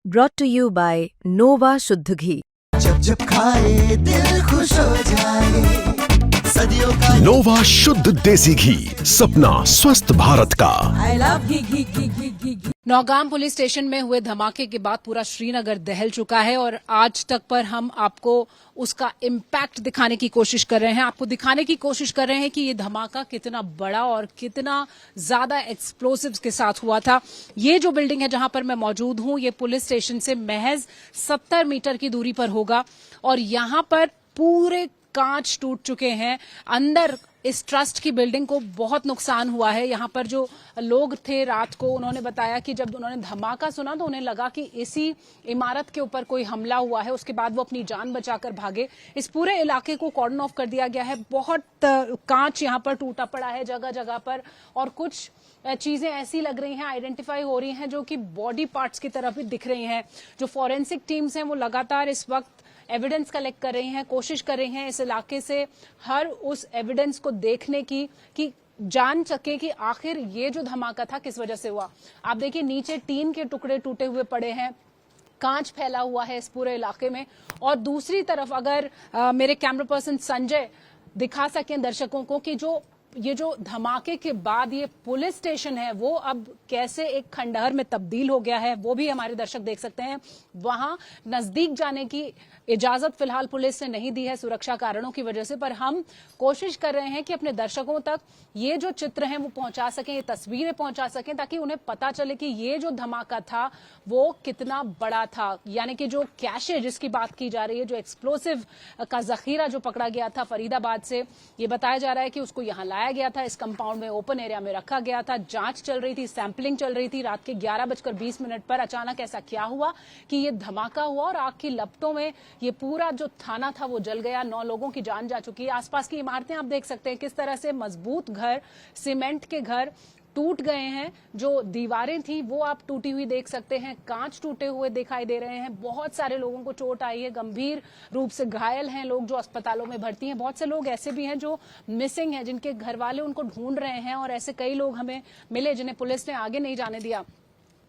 brought to you by Nova शुद्ध घी। जब जब खाए दिल खुश हो जाए, सदियों का नोवा शुद्ध देसी घी, सपना स्वस्थ भारत का। I love ghee. Nowgam police station में हुए धमाके के बाद पूरा श्रीनगर दहल चुका है और आज तक पर हम आपको उसका इम्पैक्ट दिखाने की कोशिश कर रहे हैं, आपको दिखाने की कोशिश कर रहे हैं कि ये धमाका कितना बड़ा और कितना ज्यादा एक्सप्लोसिव्स के साथ हुआ था। ये जो बिल्डिंग है जहां पर मैं मौजूद हूं, ये पुलिस स्टेशन से महज 70 मीटर की दूरी पर होगा और यहां पर पूरे कांच टूट चुके हैं। अंदर इस ट्रस्ट की बिल्डिंग को बहुत नुकसान हुआ है। यहाँ पर जो लोग थे रात को, उन्होंने बताया कि जब उन्होंने धमाका सुना तो उन्हें लगा कि इसी इमारत के ऊपर कोई हमला हुआ है। उसके बाद वो अपनी जान बचाकर भागे। इस पूरे इलाके को कॉर्डन ऑफ कर दिया गया है। बहुत कांच यहाँ पर टूटा पड़ा है जगह जगह पर और कुछ चीजें ऐसी लग रही हैं, आइडेंटिफाई हो रही हैं जो कि बॉडी पार्ट्स की तरह भी दिख रही हैं। जो फॉरेंसिक टीम्स हैं वो लगातार इस वक्त एविडेंस कलेक्ट कर रही हैं, कोशिश कर रही हैं इस इलाके से हर उस एविडेंस को देखने की कि जान सके कि आखिर ये जो धमाका था किस वजह से हुआ। आप देखिए नीचे टीन के टुकड़े टूटे हुए पड़े हैं, कांच फैला हुआ है इस पूरे इलाके में। और दूसरी तरफ अगर मेरे कैमरा पर्सन संजय दिखा सकें दर्शकों को कि ये जो धमाके के बाद ये पुलिस स्टेशन है वो अब कैसे एक खंडहर में तब्दील हो गया है, वो भी हमारे दर्शक देख सकते हैं। वहां नजदीक जाने की इजाजत फिलहाल पुलिस ने नहीं दी है सुरक्षा कारणों की वजह से, पर हम कोशिश कर रहे हैं कि अपने दर्शकों तक ये जो चित्र हैं वो पहुंचा सकें, ये तस्वीरें पहुंचा सकें, ताकि उन्हें पता चले कि ये जो धमाका था वो कितना बड़ा था। यानी कि जो कैश है जिसकी बात की जा रही है, जो एक्सप्लोसिव का जखीरा जो पकड़ा गया था फरीदाबाद से, ये बताया जा रहा है कि उसको यहाँ लाया गया था, इस कंपाउंड में ओपन एरिया में रखा गया था। जांच चल रही थी, सैंपलिंग चल रही थी। रात के 11:20 पर अचानक ऐसा क्या हुआ कि ये धमाका हुआ और आग की लपटों में ये पूरा जो थाना था वो जल गया। 9 लोगों की जान जा चुकी है। आसपास की इमारतें आप देख सकते हैं किस तरह से मजबूत घर, सीमेंट के घर टूट गए हैं। जो दीवारें थी वो आप टूटी हुई देख सकते हैं, कांच टूटे हुए दिखाई दे रहे हैं। बहुत सारे लोगों को चोट आई है, गंभीर रूप से घायल हैं लोग जो अस्पतालों में भर्ती हैं। बहुत से लोग ऐसे भी हैं जो मिसिंग हैं, जिनके घर वाले उनको ढूंढ रहे हैं और ऐसे कई लोग हमें मिले जिन्हें पुलिस ने आगे नहीं जाने दिया।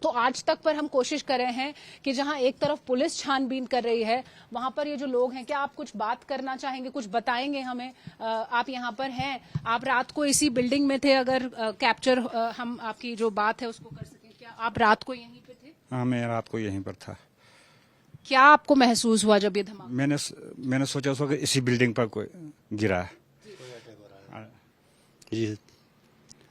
तो आज तक पर हम कोशिश कर रहे हैं कि जहां एक तरफ पुलिस छानबीन कर रही है, वहां पर ये जो लोग हैं, क्या आप कुछ बात करना चाहेंगे, कुछ बताएंगे हमें? आप यहां पर हैं, आप रात को इसी बिल्डिंग में थे, अगर कैप्चर हम आपकी जो बात है उसको कर सकें। क्या आप रात को यहीं पे थे? हाँ, मैं रात को यहीं पर था। क्या आपको महसूस हुआ जब ये धमाका? मैंने सोचा कि इसी बिल्डिंग पर कोई गिरा है। जी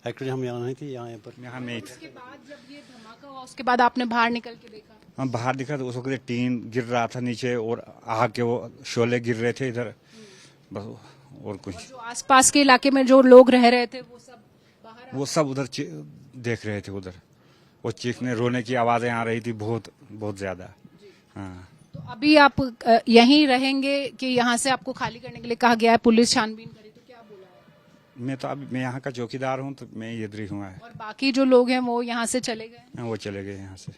एक्चुअली हम यहाँ नहीं थे, यहाँ नहीं थे। उसके बाद जब ये धमाका हुआ उसके बाद आपने बाहर निकल के देखा? हम बाहर दिखा तो उस वक्त टीन गिर रहा था नीचे और आग के वो शोले गिर रहे थे इधर, बस और कुछ। जो आसपास के इलाके में जो लोग रह रहे थे वो सब बाहर, वो सब उधर देख रहे थे। उधर वो चीखने रोने की आवाजें आ रही थी बहुत बहुत ज्यादा। हाँ, तो अभी आप यहीं रहेंगे कि यहाँ से आपको खाली करने के लिए कहा गया है, पुलिस छानबीन करी, तो क्या बोला है? मैं यहाँ का चौकीदार हूँ, तो मैं इधर ही हूँ। और बाकी जो लोग हैं वो यहाँ से चले गए? वो चले गए यहाँ से।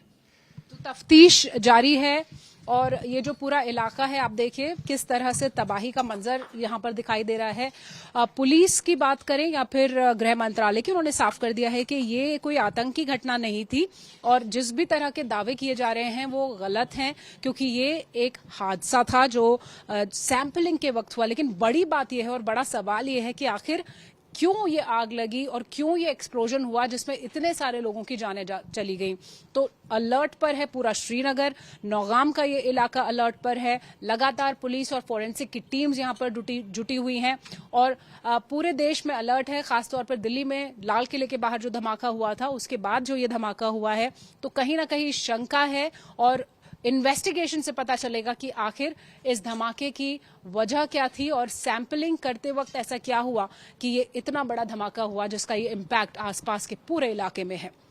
तो तफ्तीश जारी है और ये जो पूरा इलाका है आप देखिए किस तरह से तबाही का मंजर यहाँ पर दिखाई दे रहा है। पुलिस की बात करें या फिर गृह मंत्रालय की, उन्होंने साफ कर दिया है कि ये कोई आतंकी घटना नहीं थी और जिस भी तरह के दावे किए जा रहे हैं वो गलत हैं, क्योंकि ये एक हादसा था जो सैंपलिंग के वक्त हुआ। लेकिन बड़ी बात यह है और बड़ा सवाल ये है कि आखिर क्यों ये आग लगी और क्यों ये एक्सप्लोजन हुआ जिसमें इतने सारे लोगों की जानें चली गई। तो अलर्ट पर है पूरा श्रीनगर, नौगाम का ये इलाका अलर्ट पर है। लगातार पुलिस और फोरेंसिक की टीम्स यहाँ पर जुटी हुई हैं और पूरे देश में अलर्ट है। खासतौर पर दिल्ली में लाल किले के बाहर जो धमाका हुआ था उसके बाद जो ये धमाका हुआ है, तो कहीं ना कहीं शंका है और इन्वेस्टिगेशन से पता चलेगा कि आखिर इस धमाके की वजह क्या थी और सैंपलिंग करते वक्त ऐसा क्या हुआ कि ये इतना बड़ा धमाका हुआ जिसका ये इम्पैक्ट आसपास के पूरे इलाके में है।